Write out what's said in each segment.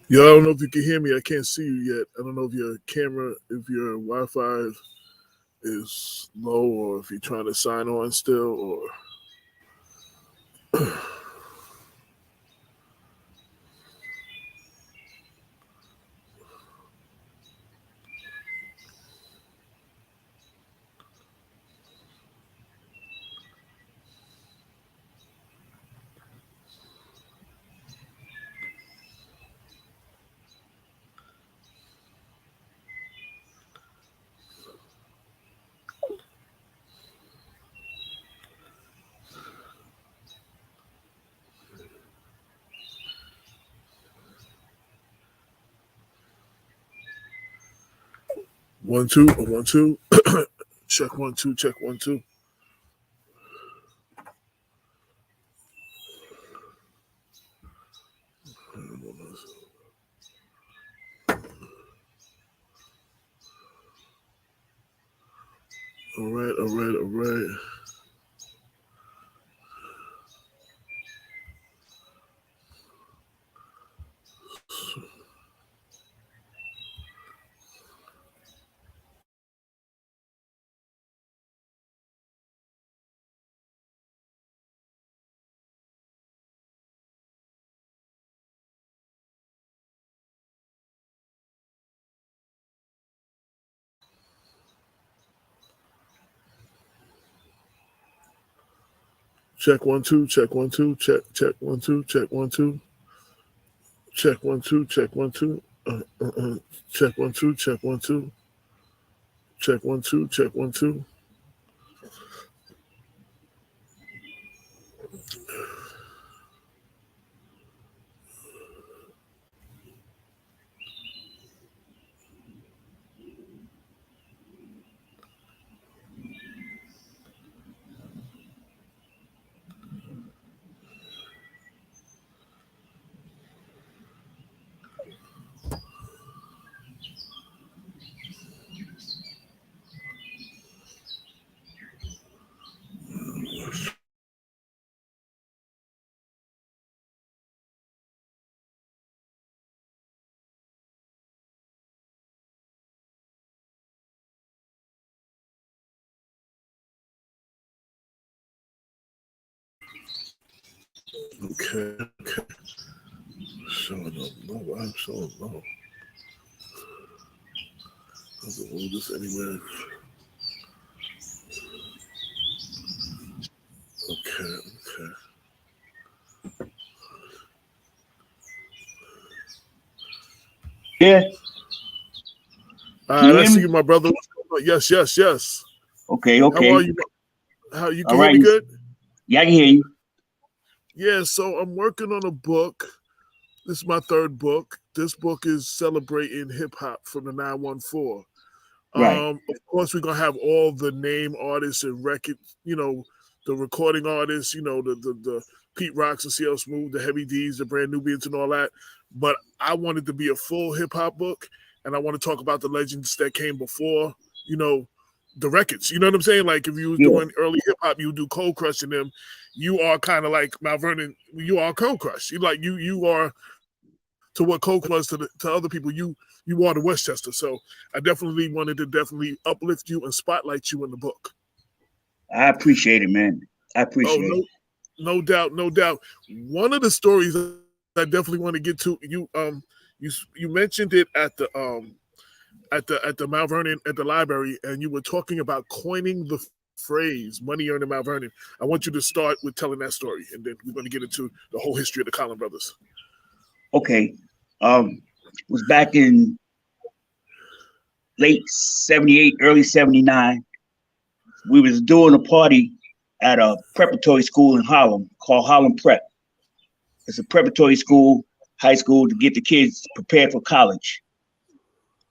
Yeah, I don't know if you can hear me. I can't see you yet. I don't know if your camera, if your Wi-Fi is low, or if you're trying to sign on still, or 1 2 1 2. Check 1 2. Check 1 2. All right, all right, all right. Check 1 2. Check 1 2. Check 1 2. Check 1 2. Check 1 2. Check 1 2. Check 1 2. Check 1 2. Check 1 2. Check 1 2. Okay, okay. Showing up low. I'm showing low. I can move this anywhere. Okay, okay. Yeah, All can you right, I hear see me? you, my brother. Yes, yes, yes. Okay, How are okay. you? How you All can hear right. me good? Yeah, I can hear you. Yeah. So I'm working on a book. This is my third book. This book is celebrating hip hop from the 914. Right. Of course, we're gonna have all the name artists and record, the recording artists, the Pete Rocks and CL Smooth, the Heavy D's, the Brand Nubians, and all that. But I wanted to be a full hip hop book, and I want to talk about the legends that came before, you know, the records. You know what I'm saying? Like if you was Yeah. doing early hip hop, you do Cold Crush and them. You are kind of like Mount Vernon. You are Cold Crush. You are to what Coke was to other people. You are the Westchester. So I definitely wanted to definitely uplift you and spotlight you in the book. I appreciate it, man. I Oh appreciate it. no, no doubt, no doubt. One of the stories I definitely want to get to you mentioned it at the Mount Vernon at the library, and you were talking about coining the phrase "money earned in Mount Vernon." I want you to start with telling that story, and then we're going to get into the whole history of the Collin brothers. Okay. Was back in late 78, early 79. We was doing a party at a preparatory school in Harlem called Harlem Prep. It's a preparatory school, high school to get the kids prepared for college.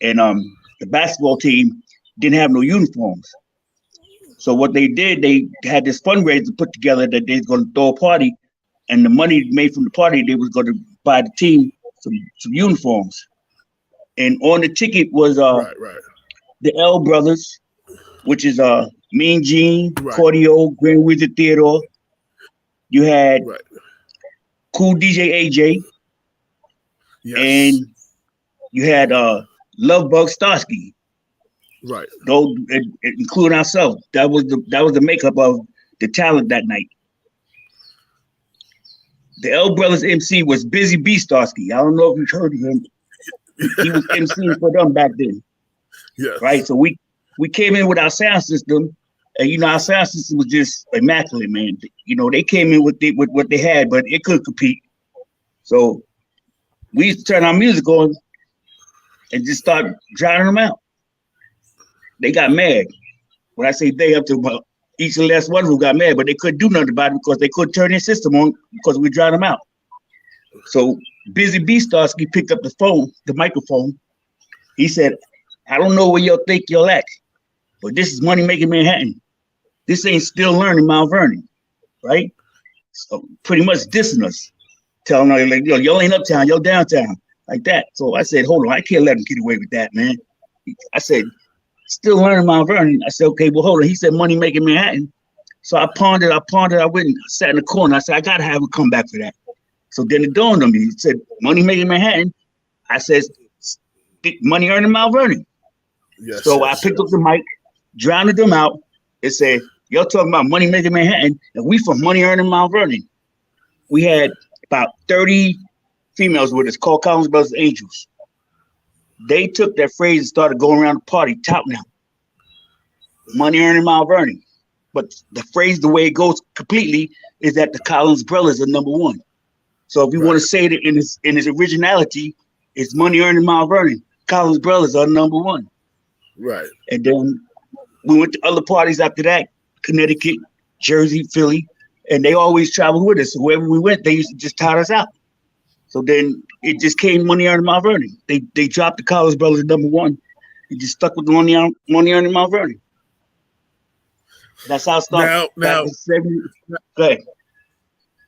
And the basketball team didn't have no uniforms. So what they did, they had this fundraiser put together that they was going to throw a party, and the money made from the party, they was going to buy the team some uniforms. And on the ticket was Right, right, the L Brothers, which is Mean Gene, right, Cordio, Grand Wizard Theodore. You had right. Cool DJ AJ. Yes. And you had Lovebug Starsky. Right. Those, including ourselves. That was the makeup of the talent that night. The L Brothers MC was Busy B Starsky. I don't know if you've heard of him. He was MCing for them back then. Yes. Right. So we came in with our sound system, and our sound system was just immaculate, man. They came in with what they had, but it couldn't compete. So we used to turn our music on and just start drowning them out. They got mad. When I say they, up to about each and last one of them got mad, but they couldn't do nothing about it because they couldn't turn their system on because we drowned them out. So Busy B Starsky picked up the microphone. He said, I don't know where y'all think y'all at, but this is Money Making Manhattan. This ain't Still Learning Mount Vernon, right? So pretty much dissing us, telling us like, y'all ain't uptown, y'all downtown, like that. So I said, hold on, I can't let him get away with that, man. I said, Still Learning Mount Vernon. I said, okay, well, hold on. He said, Money Making Manhattan. So I pondered. I went and sat in the corner. I said, I got to have him come back for that. So then it dawned on me. He said, Money Making Manhattan. I said, Money Earning Mount Vernon. Yes. So I picked up the mic, drowned them out, and said, y'all talking about Money Making Manhattan, and we from Money Earning Mount Vernon. We had about 30 females with us, called Collins Brothers Angels. They took that phrase and started going around the party touting them. Money Earning Mount Vernon. But the phrase, the way it goes completely, is that the Collins Brothers are number one. So if you want to say it in its originality, it's Money Earning Mount Vernon. Collins Brothers are number one. Right. And then we went to other parties after that, Connecticut, Jersey, Philly, and they always traveled with us. So wherever we went, they used to just tout us out. So then it just came Money Earning Mount Vernon. They dropped the Collins Brothers at number one. It just stuck with the Money Earning Mount Vernon. That's how it started. Now, go ahead.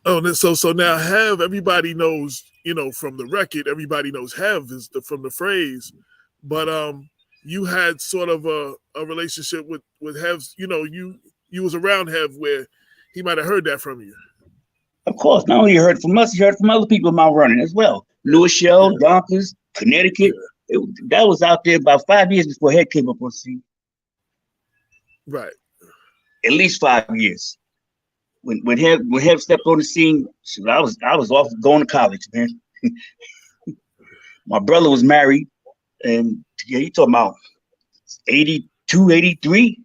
Oh, so now Hev, everybody knows, from the record, everybody knows Hev is from the phrase, but you had sort of a relationship with Hev. You was around Hev where he might have heard that from you. Of course, not only heard from us, he heard from other people in Mount Vernon as well. New Rochelle, Yonkers, Connecticut. That was out there about 5 years before Head came up on scene. Right. At least 5 years. When Hev stepped on the scene, I was off going to college, man. My brother was married, and he talking about 82, 83.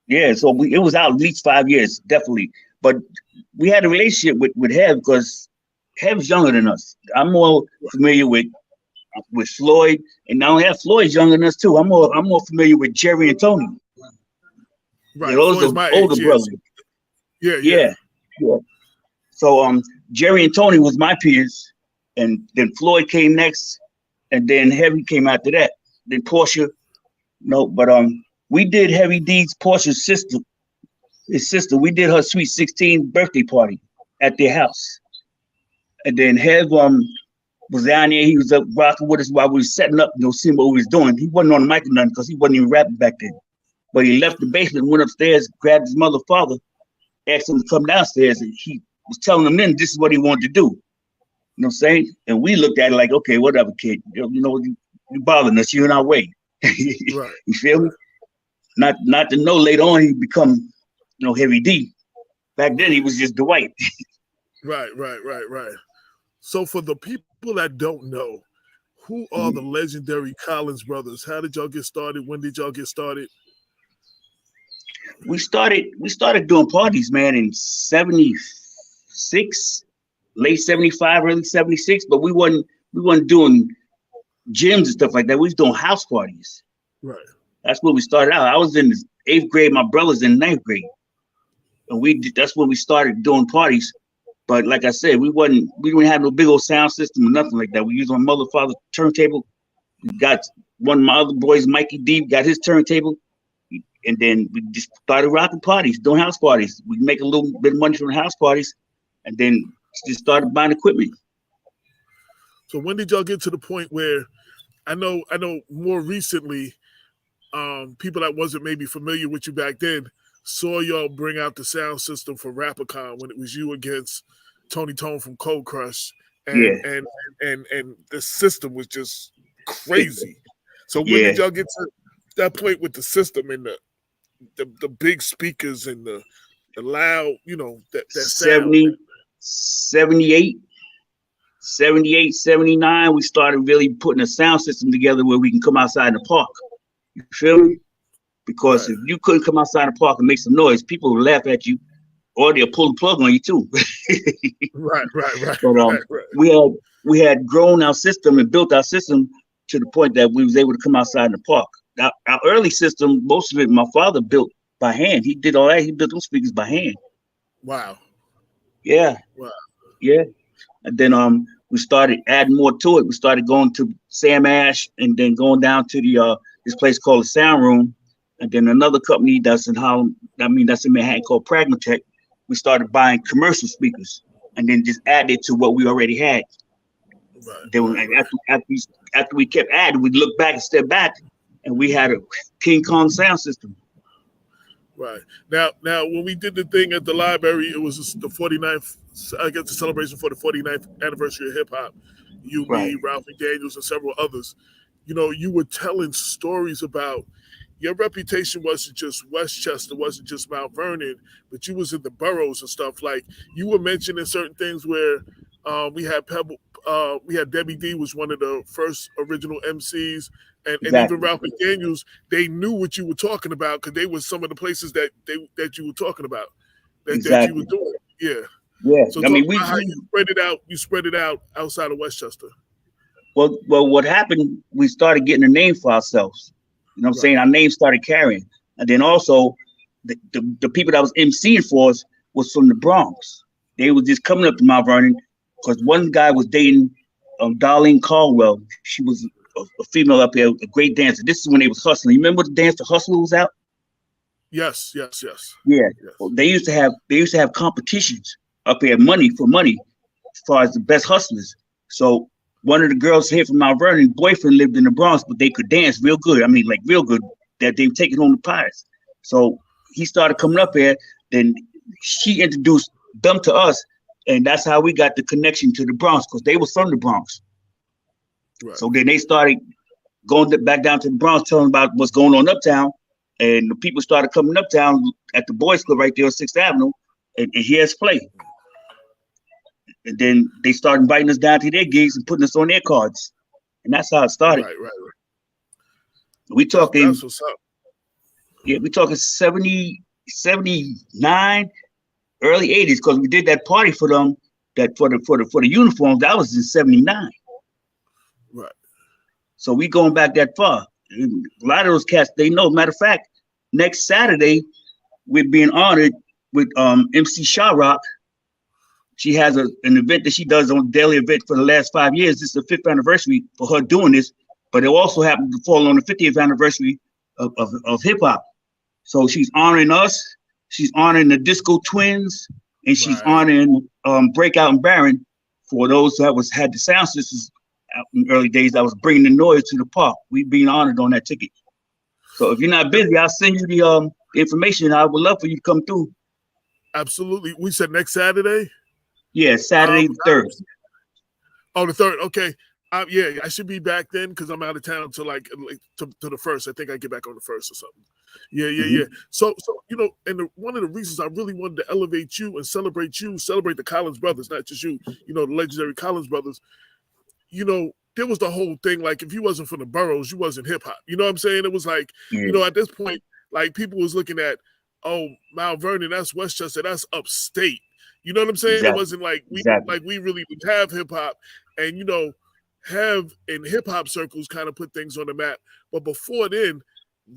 Yeah, so it was out at least 5 years, definitely. But we had a relationship with Hev because Hev's younger than us. I'm more familiar with Floyd, and not only that, Floyd's younger than us too. I'm more familiar with Jerry and Tony. Right, those are my older brothers. Yeah. So Jerry and Tony was my peers, and then Floyd came next, and then Heavy came after that. Then Portia, we did Heavy D's Portia's sister. His sister, we did her sweet 16 birthday party at their house. And then Hev was down there. He was up rocking with us while we were setting up, seeing what we was doing. He wasn't on the mic or nothing because he wasn't even rapping back then. But he left the basement, went upstairs, grabbed his mother, father, asked him to come downstairs, and he was telling them then this is what he wanted to do. You know what I'm saying? And we looked at it like, okay, whatever, kid. You bothering us. You're in our way. Right. You feel me? Not to know later on he become, Heavy D. Back then he was just Dwight. Right. So for the people that don't know, who are the legendary Collins Brothers? How did y'all get started? When did y'all get started? We started doing parties, man, in 76, late 75, early 76, but we wasn't doing gyms and stuff like that. We was doing house parties. Right. That's where we started out. I was in the 8th grade, my brother's in 9th grade. And that's when we started doing parties. But like I said, we didn't have no big old sound system or nothing like that. We used my mother, father turntable. We got one of my other boys, Mikey D, got his turntable. And then we just started rocking parties, doing house parties. We make a little bit of money from the house parties, and then just started buying equipment. So when did y'all get to the point where I know more recently, people that wasn't maybe familiar with you back then saw y'all bring out the sound system for Rappercon when it was you against Tony Tone from Cold Crush, Yeah. And the system was just crazy. So when Yeah. did y'all get to that point with the system and the big speakers and the loud, that sound? 70, 78, 78, 79, we started really putting a sound system together where we can come outside in the park. You feel me? Because Right. if you couldn't come outside the park and make some noise, people would laugh at you, or they'll pull the plug on you too. Right. But we had grown our system and built our system to the point that we was able to come outside in the park. Our early system, most of it, my father built by hand. He did all that. He built those speakers by hand. Wow. Yeah. Wow. Yeah. And then we started adding more to it. We started going to Sam Ash and then going down to the this place called the Sound Room. And then another company that's in Harlem, that's in Manhattan, called Pragmatech. We started buying commercial speakers and then just added it to what we already had. Right. Then after we kept adding, we looked back and stepped back, and we had a King Kong sound system. Right. Now, when we did the thing at the library, it was the 49th, I guess, the celebration for the 49th anniversary of hip hop. You, Right. me, Ralph McDaniels, and several others. You were telling stories about your reputation wasn't just Westchester, wasn't just Mount Vernon, but you was in the boroughs and stuff. Like, you were mentioning certain things where we had Pebble, we had Debbie D was one of the first original MCs, and Exactly. even Ralph McDaniels, they knew what you were talking about because they were some of the places that you were talking about, that Exactly. you were doing. Yeah. Yeah. So I mean, how you spread it out outside of Westchester. Well, what happened? We started getting a name for ourselves. You know what I'm saying? Our name started carrying, and then also the people that was emceeing for us was from the Bronx. They was just coming up to Mount Vernon because one guy was dating Darlene Caldwell. She was a female up here, a great dancer. This is when they was hustling. You remember the dance, The Hustler, was out? Yes. Yeah. Yes. Well, they used to have competitions up here, money as far as the best hustlers. So one of the girls here from Mount Vernon, boyfriend lived in the Bronx, but they could dance real good. I mean, like real good, that they were taking home the Pirates. So he started coming up here. Then she introduced them to us, and that's how we got the connection to the Bronx, because they were from the Bronx. Right. So then they started going back down to the Bronx, telling about what's going on uptown, and the people started coming uptown at the Boys Club right there on 6th Avenue, and hear us play. And then they started inviting us down to their gigs and putting us on their cards. And that's how it started. Right. We talking, that's what's up. Yeah, we talking 70, 79, early 80s, because we did that party for them, that for the uniforms, that was in 79. Right. So we going back that far. And a lot of those cats, they know. Matter of fact, next Saturday, we're being honored with MC Sha-Rock. She has an event that she does on a daily event for the last 5 years. This is the 5th anniversary for her doing this, but it also happened to fall on the 50th anniversary of hip hop. So she's honoring us. She's honoring the Disco Twins, and she's honoring Breakout and Baron, for those that had the sound systems in the early days that was bringing the noise to the park. We being honored on that ticket. So if you're not busy, I'll send you the information. I would love for you to come through. Absolutely. We said next Saturday? Yeah, Saturday the 3rd. Oh, the 3rd. Okay. Yeah, I should be back then because I'm out of town to like to the 1st. I think I get back on the 1st or something. Yeah. So and one of the reasons I really wanted to elevate you and celebrate the Collins brothers, not just you, the legendary Collins brothers. There was the whole thing, like, if you wasn't from the boroughs, you wasn't hip hop. You know what I'm saying? It was like, at this point, like, people was looking at, oh, Mount Vernon, that's Westchester, that's upstate. You know what I'm saying? Exactly. It wasn't like we really would have hip hop and have in hip hop circles kind of put things on the map. But before then,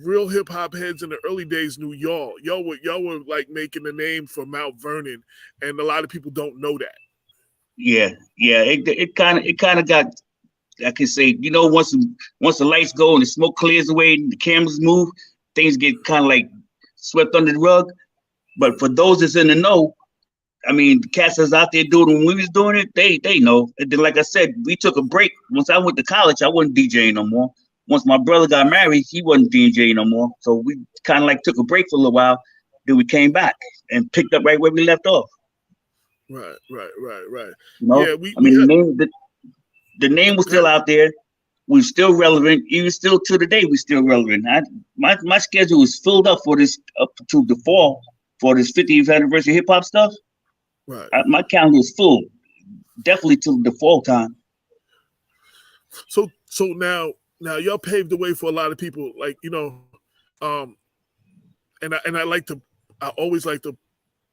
real hip hop heads in the early days knew y'all. Y'all were like making the name for Mount Vernon, and a lot of people don't know that. Yeah. It kind of got, I can say, once the lights go and the smoke clears away and the cameras move, things get kind of like swept under the rug. But for those that's in the know, I mean, the cats that's out there doing it when we was doing it, they know. And then, like I said, we took a break. Once I went to college, I wasn't DJing no more. Once my brother got married, he wasn't DJing no more. So we kind of like took a break for a little while. Then we came back and picked up right where we left off. Right. You know, Yeah, I mean, the name was still out there. We're still relevant, even still to the day. We're still relevant. My schedule was filled up for this up to the fall for this 50th anniversary hip hop stuff. Right. My calendar was full, definitely till the fall time. So now y'all paved the way for a lot of people, like, you know, and I always like to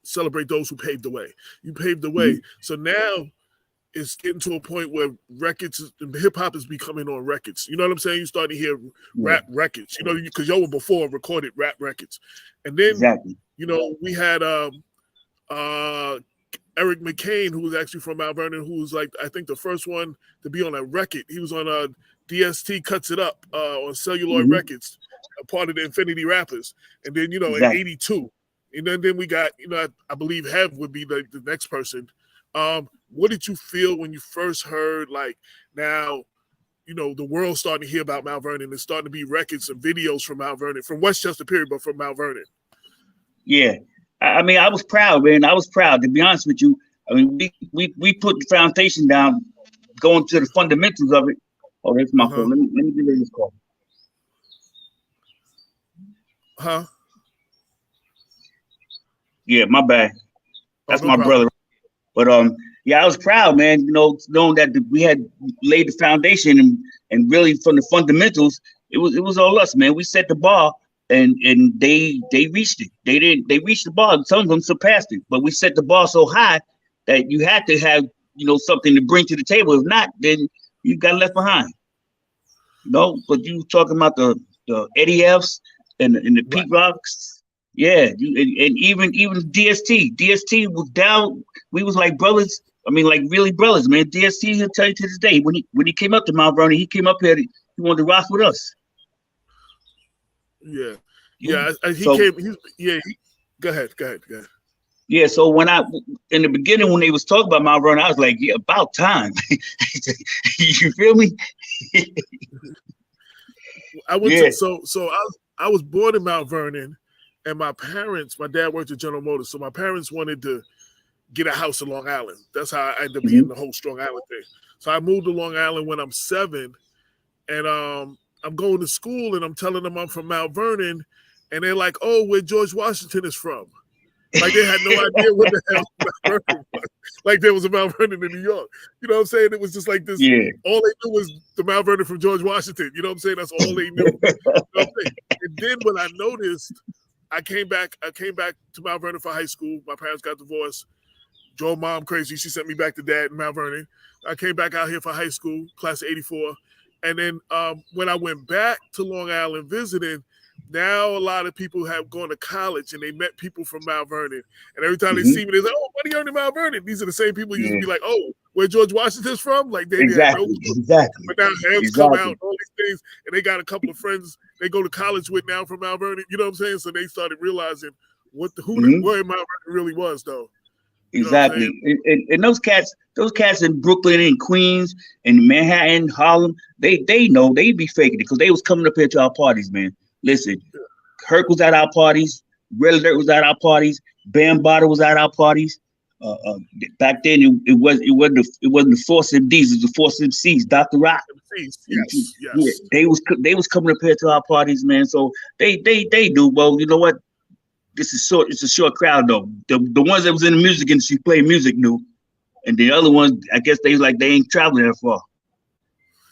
celebrate those who paved the way. You paved the way. So now it's getting to a point where records, hip hop is becoming on records. You know what I'm saying? You starting to hear rap records, you know, because y'all were before recorded rap records. And then, you know, we had Eric McCain, who was actually from Mount Vernon, who was like, I think the first one to be on a record. He was on DST Cuts It Up on Celluloid Records, a part of the Infinity Rappers. And then, you know, in 82. And then we got, you know, I believe Hev would be the next person. What did you feel when you first heard, like, now, you know, the world's starting to hear about Mount Vernon? There's starting to be records and videos from Mount Vernon, from Westchester period, but from Mount Vernon. Yeah. I mean, I was proud, man. I was proud, to be honest with you. I mean, we put the foundation down, going to the fundamentals of it. Oh, that's my phone. Let me give you this call. Huh? Yeah, my bad. That's no my problem. brother. But yeah, I was proud, man. You know, knowing that we had laid the foundation and really from the fundamentals, it was all us, man. We set the bar, and they reached it. They reached the bar. Some of them surpassed it, but we set the bar so high that you had to have, you know, something to bring to the table. If not, then you got left behind. You know, but you talking about the Eddie F's and the Pete Rocks. Yeah, and even DST. DST was down. We was like brothers. I mean, like really brothers, man. DST, he'll tell you to this day. When he came up to Mount Vernon, he came up here. He wanted to rock with us. Yeah. Go ahead. Yeah, so in the beginning when they was talking about Mount Vernon, I was like, yeah, about time. You feel me? I was born in Mount Vernon. And my dad worked at General Motors, so my parents wanted to get a house in Long Island. That's how I ended up being the whole Strong Island thing. So I moved to Long Island when I'm 7, and I'm going to school, and I'm telling them I'm from Mount Vernon, and they're like, "Oh, where George Washington is from." Like they had no idea what the hell Mount Vernon was. Like there was a Mount Vernon in New York. You know what I'm saying? It was just like this. Yeah. All they knew was the Mount Vernon from George Washington. You know what I'm saying? That's all they knew. You know what I'm saying? And then when I noticed, I came back to Mount Vernon for high school. My parents got divorced. Drove mom crazy. She sent me back to dad in Mount Vernon. I came back out here for high school, class of 84. And then when I went back to Long Island visiting, now a lot of people have gone to college and they met people from Mount Vernon. And every time they see me, they're like, "Oh, what are you earning in Mount Vernon?" These are the same people who used to be like, "Oh, where George Washington's from?" Like they exactly. But now Heads come out and all these things, and they got a couple of friends they go to college with now from Mount Vernon. You know what I'm saying? So they started realizing where Mount Vernon really was, though. You exactly. And those cats in Brooklyn and Queens and Manhattan, Harlem, they know they be faking it because they was coming up here to our parties, man. Listen, Herc was at our parties, Red Alert was at our parties, Bambaataa was at our parties. Back then, it wasn't the Force MDs, it was the Force MCs, Dr. Rock. Yes. Yeah, they was coming up here to our parties, man. So they do. Well, you know what? It's a short crowd though. The ones that was in the music industry playing music knew, and the other ones, I guess they ain't traveling that far.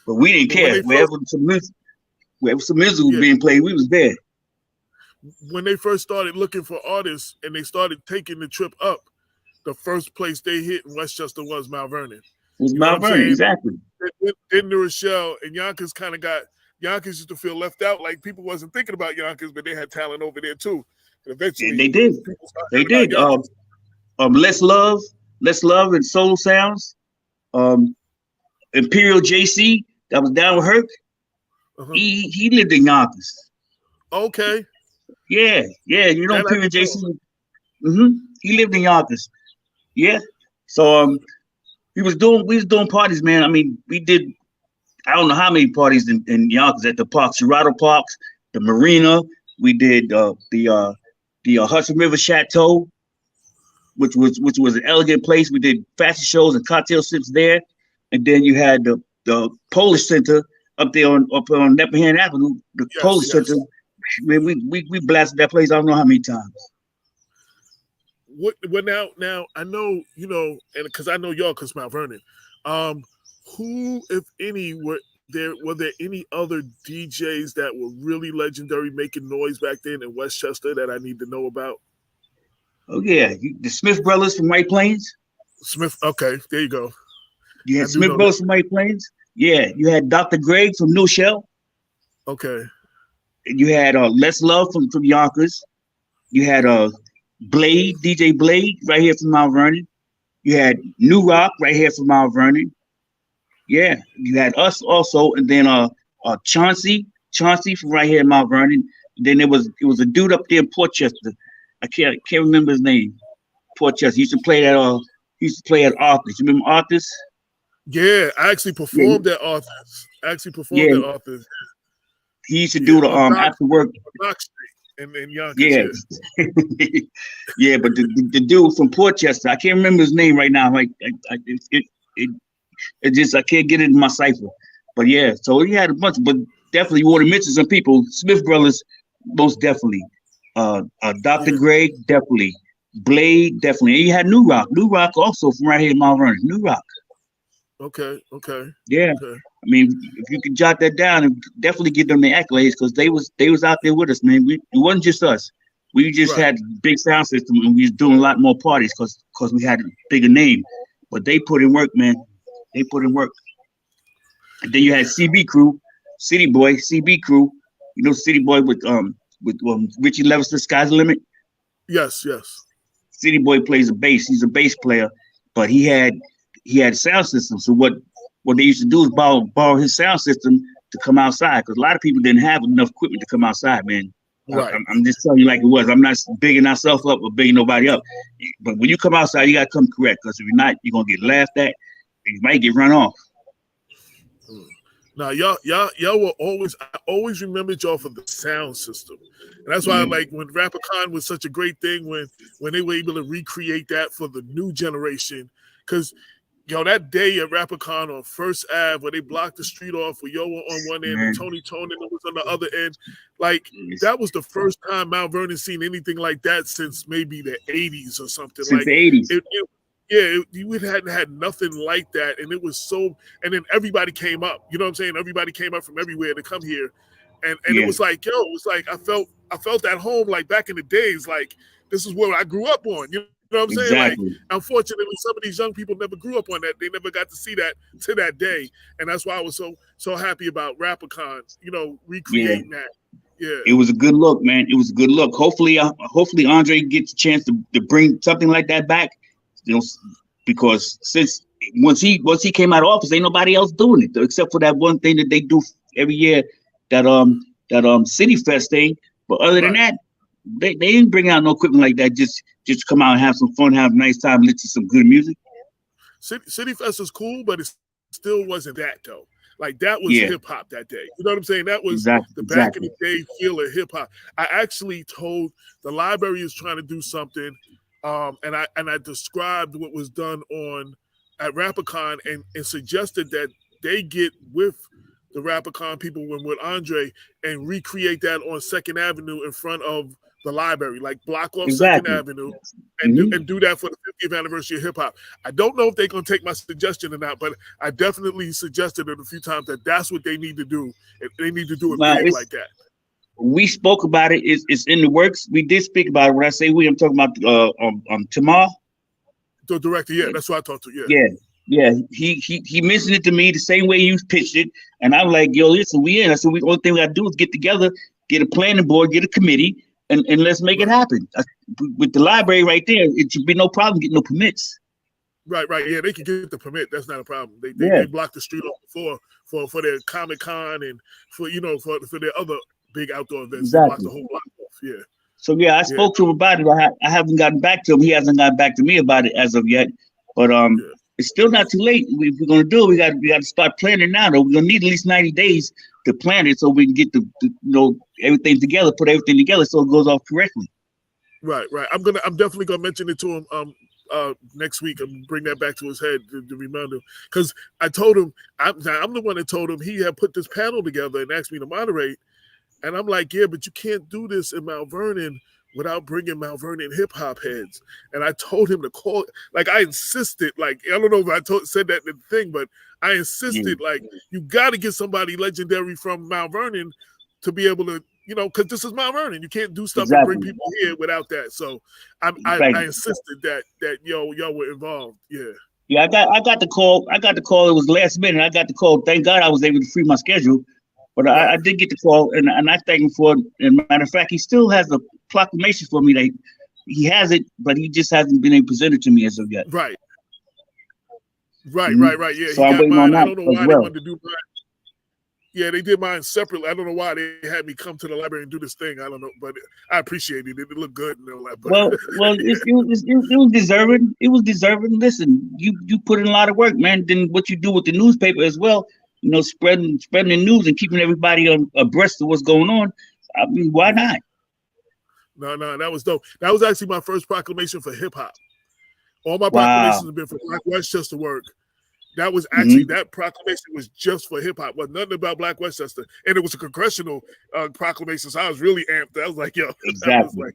But we didn't care. Wherever some music was being played, we was there. When they first started looking for artists and they started taking the trip up, the first place they hit in Westchester was Mount Vernon. It was Mount Vernon, exactly. Then New Rochelle and Yonkers Yonkers used to feel left out, like people wasn't thinking about Yonkers, but they had talent over there too. And eventually, they did. Let's Love and Soul Sounds. Imperial JC that was down with Herc. He lived in Yonkers. Okay. Yeah. You know Imperial JC. He lived in Yonkers. Yeah. So we was doing parties, man. I mean, we did I don't know how many parties in Yonkers at the parks, Gerardo Parks, the Marina. We did the Hudson River Chateau. which was an elegant place. We did fashion shows and cocktail sips there, and then you had the Polish Center up on Nepperhan Avenue, the Polish Center. Man, we blasted that place. I don't know how many times. What now I know, you know, and because I know y'all, because Mount Vernon. Who, if any, were there any other DJs that were really legendary making noise back then in Westchester that I need to know about? Oh yeah, the Smith Brothers from White Plains. Smith, okay, there you go. You had Smith Brothers from White Plains. Yeah, you had Dr. Greg from New Shell. Okay. And you had Les Love from Yonkers. You had Blade, DJ Blade, right here from Mount Vernon. You had New Rock right here from Mount Vernon. Yeah, you had us also, and then Chauncey from right here in Mount Vernon. Then it was a dude up there in Portchester. I can't remember his name. Portchester. He used to play at Arthur's. You remember Arthur's? Yeah, I actually performed at Arthur's. Arthur's. He used to do the after work. Rock Street in Yonkers. Yeah. Yeah, but the dude from Portchester, I can't remember his name right now. Like it just I can't get it in my cipher. But yeah, so he had a bunch, but definitely you want to mention some people. Smith Brothers, most definitely. Dr. Greg, definitely. Blade, definitely. And you had New Rock. New Rock also from right here in Mount Vernon. New Rock. Okay. Yeah. Okay. I mean, if you could jot that down and definitely give them the accolades, because they was out there with us, man. It wasn't just us. We just had big sound system, and we was doing a lot more parties because we had a bigger name. But they put in work, man. They put in work. And then you had CB Crew, City Boy, CB Crew. You know, City Boy with Richie Leviston, Sky's the Limit. Yes. City Boy plays a bass. He's a bass player, but he had a sound system. So what they used to do is borrow his sound system to come outside, because a lot of people didn't have enough equipment to come outside, man. Right. I'm just telling you like it was. I'm not bigging myself up or bigging nobody up. But when you come outside, you gotta come correct, because if you're not, you're gonna get laughed at. You might get run off. Now y'all were I always remembered y'all for the sound system. And that's why like when Rapicon was such a great thing when they were able to recreate that for the new generation. Because that day at Rapicon on First Ave where they blocked the street off with Yo on one end and Tony Tonin was on the other end, like that was the first time Mount Vernon seen anything like that since maybe the 80s or something. Since the 80s. You hadn't had nothing like that, and it was so. And then everybody came up. You know what I'm saying? Everybody came up from everywhere to come here, and it was like, it was like I felt at home, like back in the days, like this is what I grew up on. You know what I'm saying? Exactly. Like, unfortunately, some of these young people never grew up on that. They never got to see that to that day, and that's why I was so happy about Rapicon. Recreating that. Yeah, it was a good look, man. It was a good look. Hopefully Andre gets a chance to bring something like that back. Because since once he came out of office, ain't nobody else doing it except for that one thing that they do every year, that City Fest thing. But other than that, they didn't bring out no equipment like that. Just come out and have some fun, have a nice time, listen to some good music. City Fest is cool, but it still wasn't that though. Like that was hip hop that day. You know what I'm saying? That was the back in the day feel of hip hop. I actually told the library is trying to do something. And I described what was done at Rapicon and suggested that they get with the Rapicon people with Andre and recreate that on 2nd Avenue in front of the library, like block off 2nd Avenue and do that for the 50th anniversary of hip hop. I don't know if they're going to take my suggestion or not, but I definitely suggested it a few times that that's what they need to do. They need to do it big like that. We spoke about it. It's in the works. We did speak about it. When I say we, I'm talking about Tamar. The director, yeah, that's what I talked to. Yeah. He mentioned it to me the same way you pitched it, and I'm like, yo, listen, we in. I said, the only thing we got to do is get together, get a planning board, get a committee, and let's make it happen. With the library right there, it should be no problem getting no permits. Right. Yeah, they can get the permit. That's not a problem. They blocked the street off before for their Comic-Con and for their other big outdoor events. Exactly. The whole block off. Yeah. So I spoke to him about it. I haven't gotten back to him. He hasn't gotten back to me about it as of yet. But it's still not too late. If we're gonna do it, we got to start planning now. Though we're gonna need at least 90 days to plan it, so we can get everything together, put everything together, so it goes off correctly. Right. I'm definitely gonna mention it to him next week and bring that back to his head to remind him, because I told him I'm the one that told him he had put this panel together and asked me to moderate, and I'm like, yeah, but you can't do this in Mount Vernon without bringing Mount Vernon hip hop heads. And I told him to call, like I insisted, like I don't know if I said that in the thing, but I insisted, like you got to get somebody legendary from Mount Vernon to be able to, because this is Mount Vernon. You can't do stuff and bring people here without that. So I insisted that y'all were involved. Yeah. Yeah, I got the call. It was last minute. I got the call. Thank God I was able to free my schedule. But I did get the call, and I thank him for it. And matter of fact, he still has a proclamation for me. That he has it, but he just hasn't been able to present it to me as of yet. Right. Yeah, so I'm waiting on that. I don't know why as they well. wanted to do mine. Yeah, they did mine separately. I don't know why they had me come to the library and do this thing. I don't know, but I appreciate it. It looked good and all that. But it was deserving. It was deserving. Listen, you put in a lot of work, man. Then what you do with the newspaper as well, spreading the news and keeping everybody abreast of what's going on. I mean, why not? No, that was dope. That was actually my first proclamation for hip hop. All my proclamations have been for Black Westchester work. That was actually that proclamation was just for hip hop. Was nothing about Black Westchester, and it was a congressional proclamation. So I was really amped. I was like, "Yo, exactly."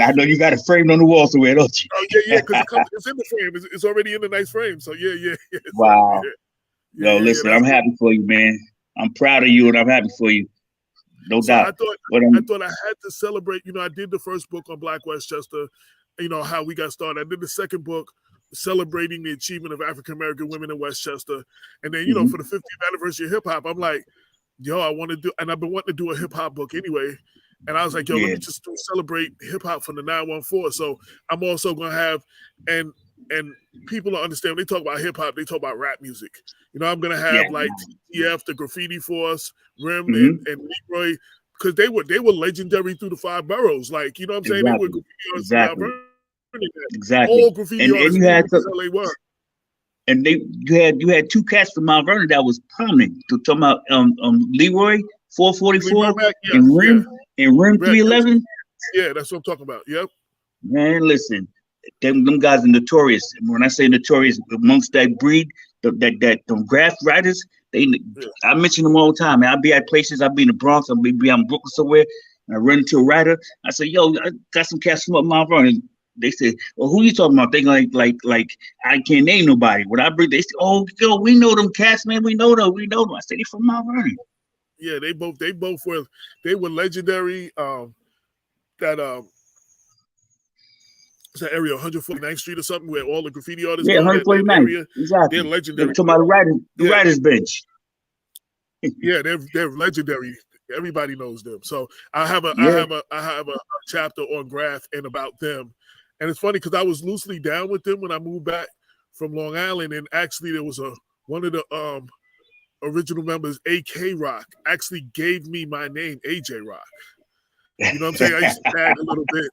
I know you got it framed on the wall somewhere, don't you? Oh yeah, because it's in the frame. It's already in the nice frame. So yeah. Wow. Yeah, listen, I'm happy for you, man. I'm proud of you, and I'm happy for you. No doubt. I thought I had to celebrate. I did the first book on Black Westchester. How we got started. I did the second book, celebrating the achievement of African American women in Westchester, and then for the 50th anniversary of hip hop, I'm like, yo, I want to do, and I've been wanting to do a hip hop book anyway, and I was like, yo, let me just celebrate hip hop from the 914. So I'm also gonna have and people don't understand when they talk about hip hop, they talk about rap music. I'm gonna have like TTF, the Graffiti Force, Rim, and Leroy, because they were legendary through the 5 boroughs. Like, you know what I'm saying? They were graffiti Exactly. All graffiti artists you had they were. And you had 2 cats from Mount Vernon that was prominent. To talk about Leroy 444 and Rim 311. Yeah, that's what I'm talking about. Yep. Man, listen, them guys are notorious. When I say notorious, amongst that breed, them graft writers, I mention them all the time. Man, I'll be at places. I'll be in the Bronx. I'll be in Brooklyn somewhere. And I run into a writer. I say, yo, I got some cats from up Mount Vernon. They say, well, who you talking about? They like I can't name nobody. When I bring, they say, oh, yo, we know them cats, man. We know them. I say, they from Mount Vernon. Yeah, they both were legendary. It's that area, 149th Street or something, where all the graffiti artists. Yeah, 149th. Exactly. They're legendary. They're talking about the writers bench. Yeah, they're legendary. Everybody knows them. So I have a chapter on Graph and about them. And it's funny because I was loosely down with them when I moved back from Long Island, and actually there was one of the original members, AK Rock, actually gave me my name, AJ Rock. You know what I'm saying? I used to tag a little bit.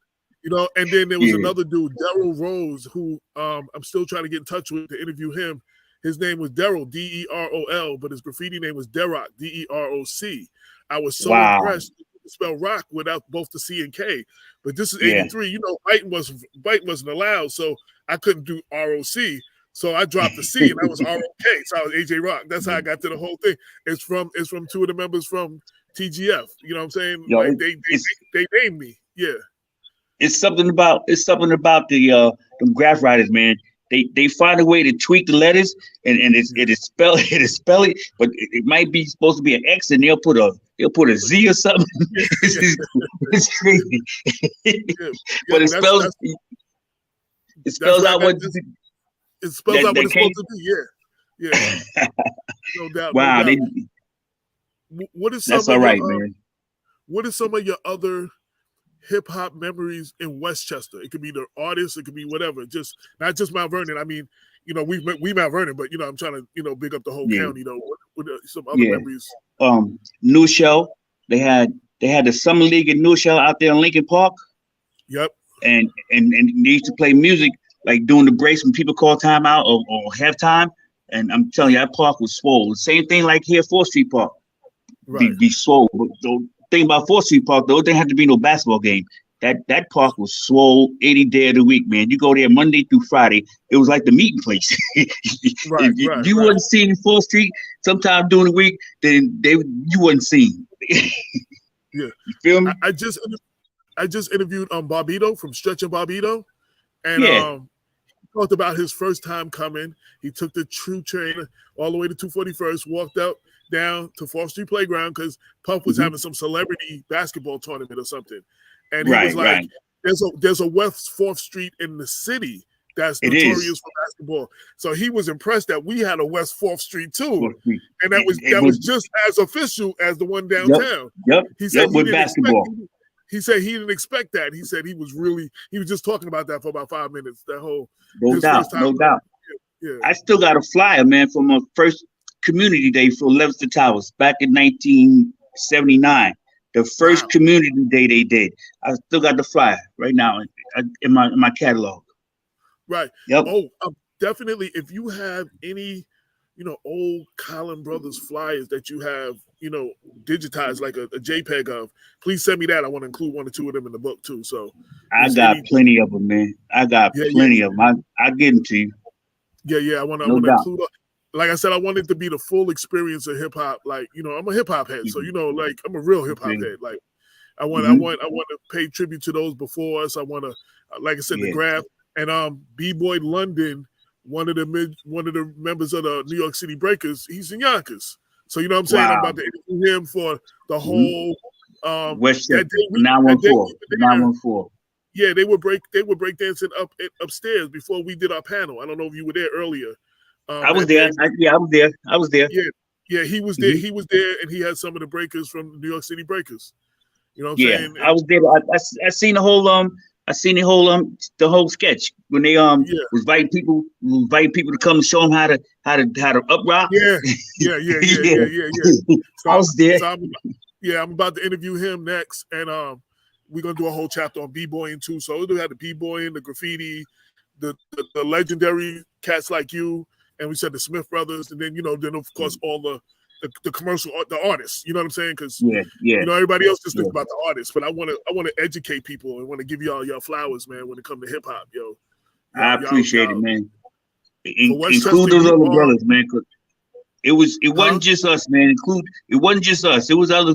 And then there was another dude, Daryl Rose, who I'm still trying to get in touch with to interview him. His name was Daryl, Derol, but his graffiti name was Deroc, Deroc. I was so impressed to spell rock without both the C and K. But this is 83. Biting wasn't allowed, so I couldn't do ROC. So I dropped the C and I was ROK. So I was AJ Rock. That's how I got to the whole thing. It's from 2 of the members from TGF. You know what I'm saying? Yo, like they named me. Yeah. It's something about the graph writers, man. They find a way to tweak the letters and it is spelled, but it might be supposed to be an X and they'll put a Z or something. It's crazy. But it spells out what it's supposed to be. Yeah. No doubt. Wow. No doubt. What is some that's all right, man. What are some of your other hip hop memories in Westchester? It could be the artists, it could be whatever. Just not just Mount Vernon. I mean, we Mount Vernon, but I'm trying to big up the whole county though. What are some other memories? New Shell. They had the summer league in New Shell out there in Lincoln Park. Yep. And they used to play music like during the breaks when people call timeout or halftime. And I'm telling you, that park was swole. Same thing like here, 4th Street Park. Right. Be swole. But the thing about 4th Street Park, though, there had to be no basketball game. that park was swole 80 day of the week, man. You go there Monday through Friday. It was like the meeting place. Right, If right, you right. wasn't seen in 4th Street sometime during the week, then you wasn't seen. Yeah. You feel me? I just interviewed Barbito from Stretch and Barbito, and Yeah. he talked about his first time coming. He took the true train all the way to 241st, walked up down to 4th Street Playground because Puff was having some celebrity basketball tournament or something, and he was like, "There's a West 4th Street in the city that's notorious for basketball." So he was impressed that we had a West 4th Street too, and that was just as official as the one downtown. Yep. He said with basketball. He said he didn't expect that. He said he was just talking about that for about 5 minutes. That whole No doubt. Yeah. I still got a flyer, man, from my first community day for Levingston Towers back in 1979. The first community day they did. I still got the flyer right now in my catalog. Right. Yep. Oh, definitely. If you have any, old Collin Brothers flyers that you have, digitized like a JPEG of, please send me that. I want to include 1 or 2 of them in the book too. So I got plenty of them, man. I got plenty of them. I'll get them to you. Yeah. I want to include. Like I said, I want it to be the full experience of hip hop. Like, I'm a hip hop head, so like I'm a real hip hop head. Like, I want to pay tribute to those before us. I want to, like I said, the graph and B-Boy London, one of the members of the New York City Breakers. He's in Yonkers, so you know what I'm saying. I'm about to interview him for the whole Westchester 914. Yeah, they were break dancing upstairs before we did our panel. I don't know if you were there earlier. I was there. I was there. Yeah, he was there. He was there, and he had some of the breakers from the New York City Breakers. You know what I'm saying? I was there. I seen the whole the whole sketch when they was inviting people to come and show them how to up rock. Yeah. So I was there. I'm about to interview him next, and we're gonna do a whole chapter on b-boying too. So we'll have the b-boying, the graffiti, the legendary cats like you. And we said the Smith Brothers, and then then of course all the commercial the artists. You know what I'm saying? Because everybody else just thinks about the artists, but I want to educate people and want to give y'all flowers, man. When it comes to hip hop, I appreciate it, man. Include those other brothers, man. Cause it wasn't just us, man. It wasn't just us. It was other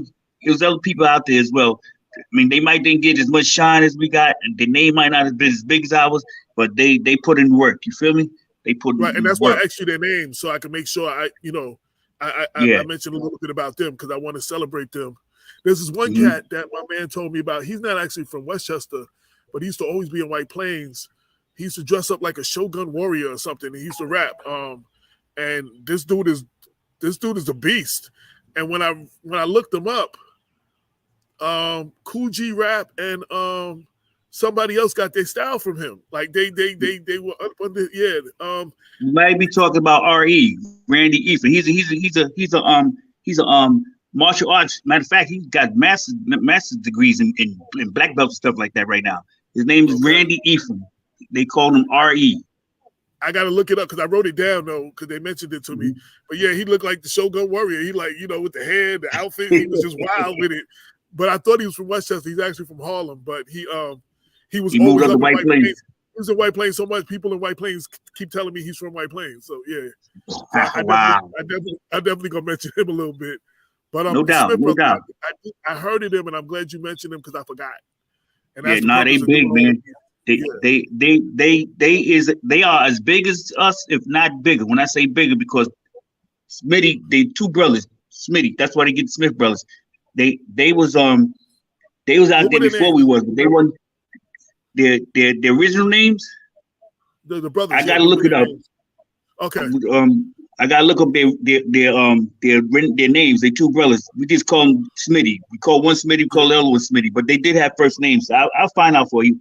people out there as well. I mean, they might didn't get as much shine as we got, and their name might not have been as big as ours, but they put in work. You feel me? They put right, and that's work. why I asked you their names so I can make sure I mentioned a little bit about them because I want to celebrate them. There's this one cat that my man told me about. He's not actually from Westchester, but he used to always be in White Plains. He used to dress up like a Shogun warrior or something. He used to rap. And this dude is a beast. And when I looked him up, Kool G Rap and somebody else got their style from him. Like they were up under You might be talking about R.E. Randy Eason. He's a martial arts. Matter of fact, he's got master's degrees in black belts and stuff like that right now. His name is Randy Eason. They call him R.E. I gotta look it up because I wrote it down though because they mentioned it to me. But yeah, he looked like the Shogun warrior. He with the hair, the outfit. He was just wild with it. But I thought he was from Westchester. He's actually from Harlem. But he was always up in White Plains. He was in White Plains so much. People in White Plains keep telling me he's from White Plains. So yeah, I definitely gonna mention him a little bit. But no doubt. I heard of him, and I'm glad you mentioned him because I forgot. And that's they big, man. They are as big as us, if not bigger. When I say bigger, because Smitty, they two brothers, Smitty. That's why they get the Smith brothers. They was out there before we was. They weren't their original names. The brothers. I gotta look it up. Okay. I gotta look up their names. They two brothers. We just call them Smitty. We call one Smitty. We call the other one Smitty. But they did have first names. So I'll find out for you.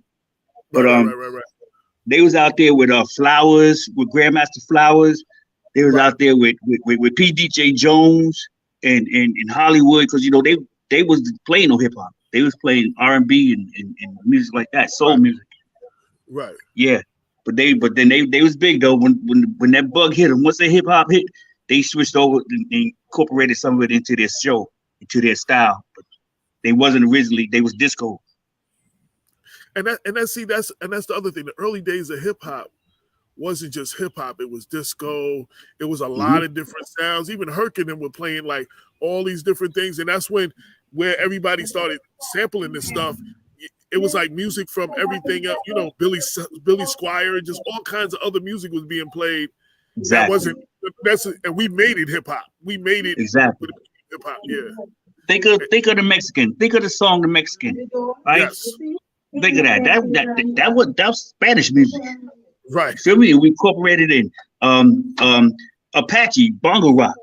But right. They was out there with Flowers, with Grandmaster Flowers. They was out there with PDJ Jones and Hollywood, because they was playing no hip hop. They was playing R&B and music like that, soul music. Right. Yeah. But then they was big though. When that bug hit them, once the hip hop hit, they switched over and incorporated some of it into their show, into their style. But they wasn't originally. They was disco. And that's the other thing. The early days of hip hop wasn't just hip hop. It was disco. It was a lot of different sounds. Even Herc and them were playing like all these different things, and that's where everybody started sampling this stuff. It was like music from everything else, you know, Billy Squire, and just all kinds of other music was being played. Exactly. And we made it hip hop. We made it exactly hip hop. Yeah. Think of the Mexican. Think of the song "The Mexican." Right. Yes. Think of that. That was Spanish music. Right. Feel me? We incorporated in Apache, bongo rock.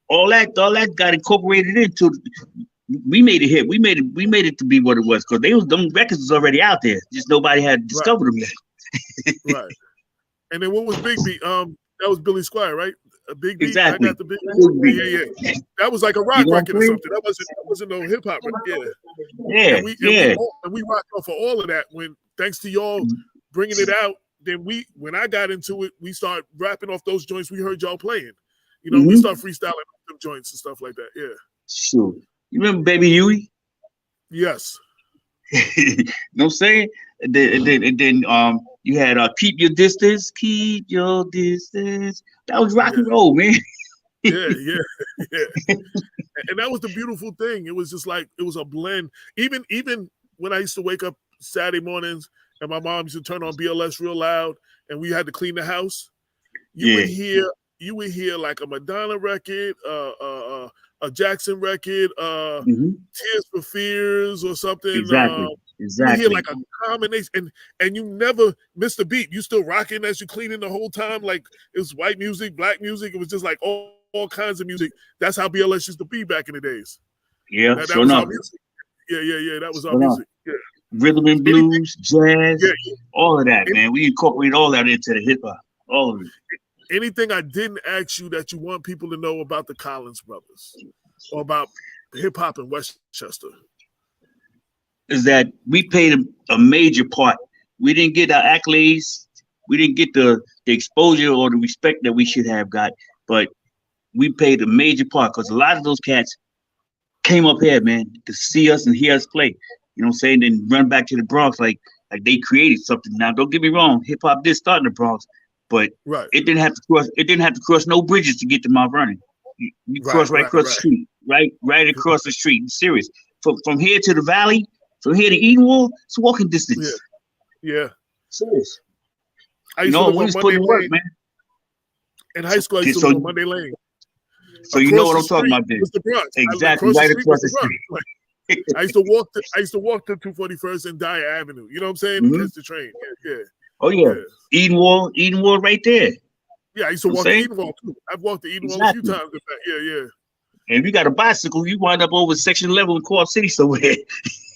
All that got incorporated into. We made it hit. We made it to be what it was, because them records was already out there. Just nobody had discovered them yet. Right. And then what was Big Beat? That was Billy Squire, right? A Big Beat. Exactly. I got the Big Beat. Yeah. That was like a rock record or something. That wasn't no hip hop record. Yeah. And we rocked off of all of that when, thanks to y'all bringing it out. Then when I got into it, we started rapping off those joints we heard y'all playing. You know, we start freestyling off them joints and stuff like that. Yeah. Sure. You remember Baby Huey? Yes. You know what I'm saying? And then you had Keep Your Distance, Keep Your Distance. That was rock and roll, man. Yeah. And that was the beautiful thing. It was just like, it was a blend. Even when I used to wake up Saturday mornings and my mom used to turn on BLS real loud and we had to clean the house, you would hear like a Madonna record, a Jackson record, Tears for Fears or something. Exactly. You hear like a combination, and you never missed a beat. You still rocking as you cleaning the whole time. Like it was white music, black music. It was just like all kinds of music. That's how BLS used to be back in the days. Yeah, that was our music. Yeah. That was our music. Yeah. Rhythm and blues, jazz, all of that, man. We incorporate all that into the hip hop. All of it. Anything I didn't ask you that you want people to know about the Collins brothers or about hip hop in Westchester? Is that we played a major part. We didn't get our accolades. We didn't get the exposure or the respect that we should have got, but we played a major part because a lot of those cats came up here, man, to see us and hear us play. You know what I'm saying? Then run back to the Bronx like they created something. Now, don't get me wrong, hip hop did start in the Bronx, but it didn't have to cross no bridges to get to Mount Vernon. You cross right across the street, right across the street. Serious. From here to the valley, from here to Edenwald, it's walking distance. Yeah. Serious. I used to live on Monday Lane. Man. In high school, I used to live on Monday Lane. So you know what I'm talking about there. Was the Bronx. Exactly, right across the street. I used to walk to 241st and Dyer Avenue. You know what I'm saying? Catch the train. Yeah. Oh yeah. Edenwald right there. Yeah, I used to walk to Edenwald too. I've walked to Edenwald a few times. Yeah. And if you got a bicycle, you wind up over Section 11 in Co-op City somewhere.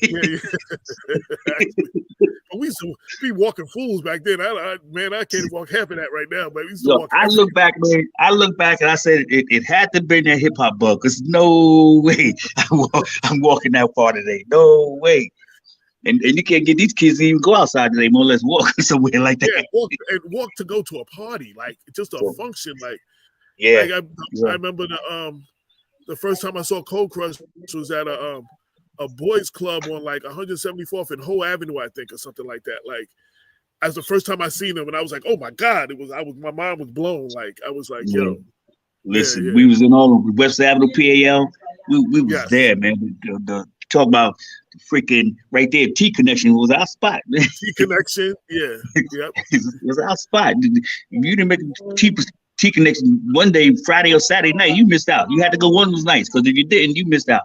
Yeah. We used to be walking fools back then. I can't walk half of that right now. But we used to walk. I look back, and I said it had to be that hip hop bug. Cause no way I'm walking that far today. No way. And you can't get these kids to even go outside today, more or less walk somewhere like that. Yeah, walk to go to a party, like just a function, like. Yeah. Like I remember the first time I saw Cold Crush was at a boys club on like 174th and Hoe Avenue, I think, or something like that. Like, as the first time I seen them, and I was like, oh my God, my mind was blown. Like, I was like, yo. Listen, we was in all of West Avenue, PAL. We was there, man. The talk about the freaking right there, T Connection was our spot, man. T Connection, yeah. Yep. It was our spot. If you didn't make T Connection one day, Friday or Saturday night, you missed out. You had to go one of those nights, because if you didn't, you missed out.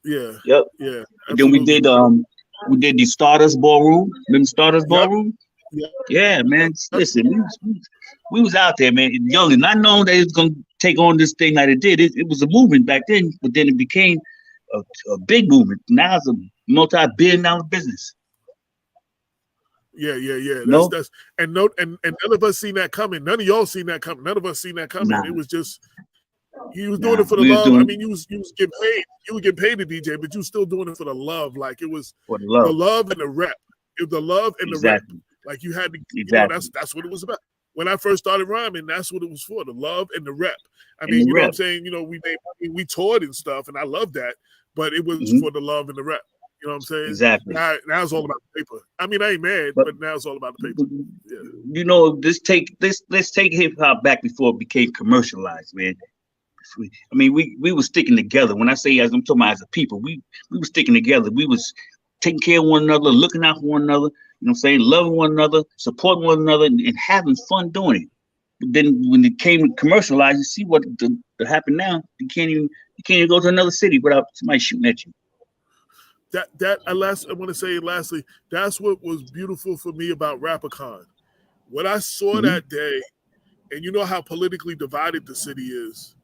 Yeah. Yep. Yeah. And then we did the Stardust Ballroom. Remember Stardust Ballroom? Yep. Yeah, man. Listen, we was out there, man, young and not knowing that it was gonna take on this thing like it did. It was a movement back then, but then it became a big movement. Now it's a multi-billion-dollar business. Yeah. No? And none of us seen that coming. None of y'all seen that coming. None of us seen that coming. Nah. It was just he was doing it for the love. I mean, you was getting paid. You were getting paid to DJ, but you was still doing it for the love. Like, it was for the love and the rep. It was the love and the rep. Like, you had to. You know, that's what it was about. When I first started rhyming, that's what it was for, the love and the rep. I mean, you know what I'm saying? You know, we toured and stuff, and I love that, but it was for the love and the rep. You know what I'm saying? Exactly. Now it's all about the paper. I mean, I ain't mad, but now it's all about the paper. Yeah. You know, let's take hip hop back before it became commercialized, man. I mean, we were sticking together. When I say as I'm talking about as a people, we were sticking together. We was taking care of one another, looking out for one another, you know what I'm saying, loving one another, supporting one another, and having fun doing it. But then when it came commercialized, you see what happened now. You can't even go to another city without somebody shooting at you. I want to say lastly, that's what was beautiful for me about Rappercon. What I saw that day, and you know how politically divided the city is.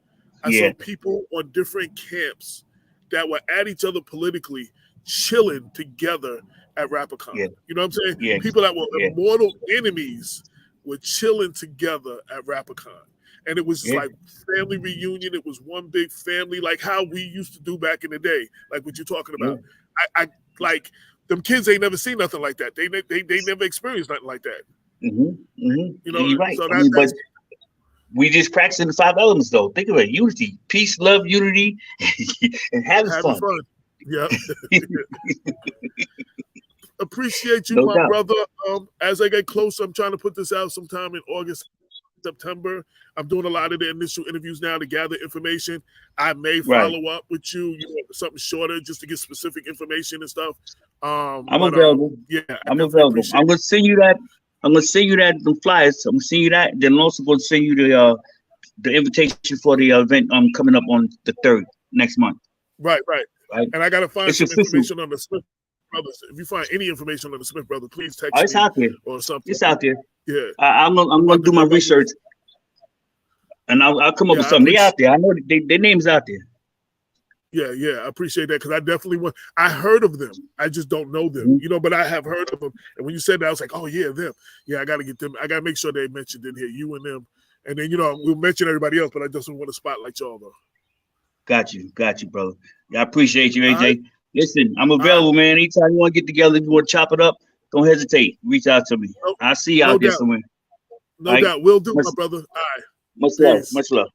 I saw people on different camps that were at each other politically, chilling together at Rappercon. Yeah. You know what I'm saying? Yeah. People that were immortal enemies were chilling together at Rappercon. And it was like family reunion. It was one big family, like how we used to do back in the day, like what you're talking about. I like them kids ain't never seen nothing like that. They never experienced nothing like that. You know, you're right. So but we just practicing the 5 elements, though. Think of it: unity, peace, love, unity, and having fun. Yeah. Appreciate you, my brother. As I get closer, I'm trying to put this out sometime in August, September. I'm doing a lot of the initial interviews now to gather information. I may follow up with you, something shorter just to get specific information and stuff. I'm available. I'm available. I'm gonna send you that. The flyers. I'm gonna send you that. Then I'm also going to send you the invitation for the event coming up on the 3rd next month. Right. And I gotta find some information on the Smith brothers. If you find any information on the Smith brothers, please text me. It's out there. Or something. It's out there. Yeah. I'm gonna do my research, and I'll come up with something. They out there. I know their names out there. Yeah, I appreciate that because I definitely I heard of them. I just don't know them, but I have heard of them. And when you said that, I was like, oh yeah, them. Yeah, I got to get them. I got to make sure they mentioned in here, you and them. And then, we'll mention everybody else, but I just want to spotlight y'all though. Got you, brother. Yeah, I appreciate you, AJ. Right. Listen, I'm available, man. Anytime you want to get together, if you want to chop it up, don't hesitate. Reach out to me. I'll see you out there somewhere. No doubt. We'll do, my brother. All right. Much love.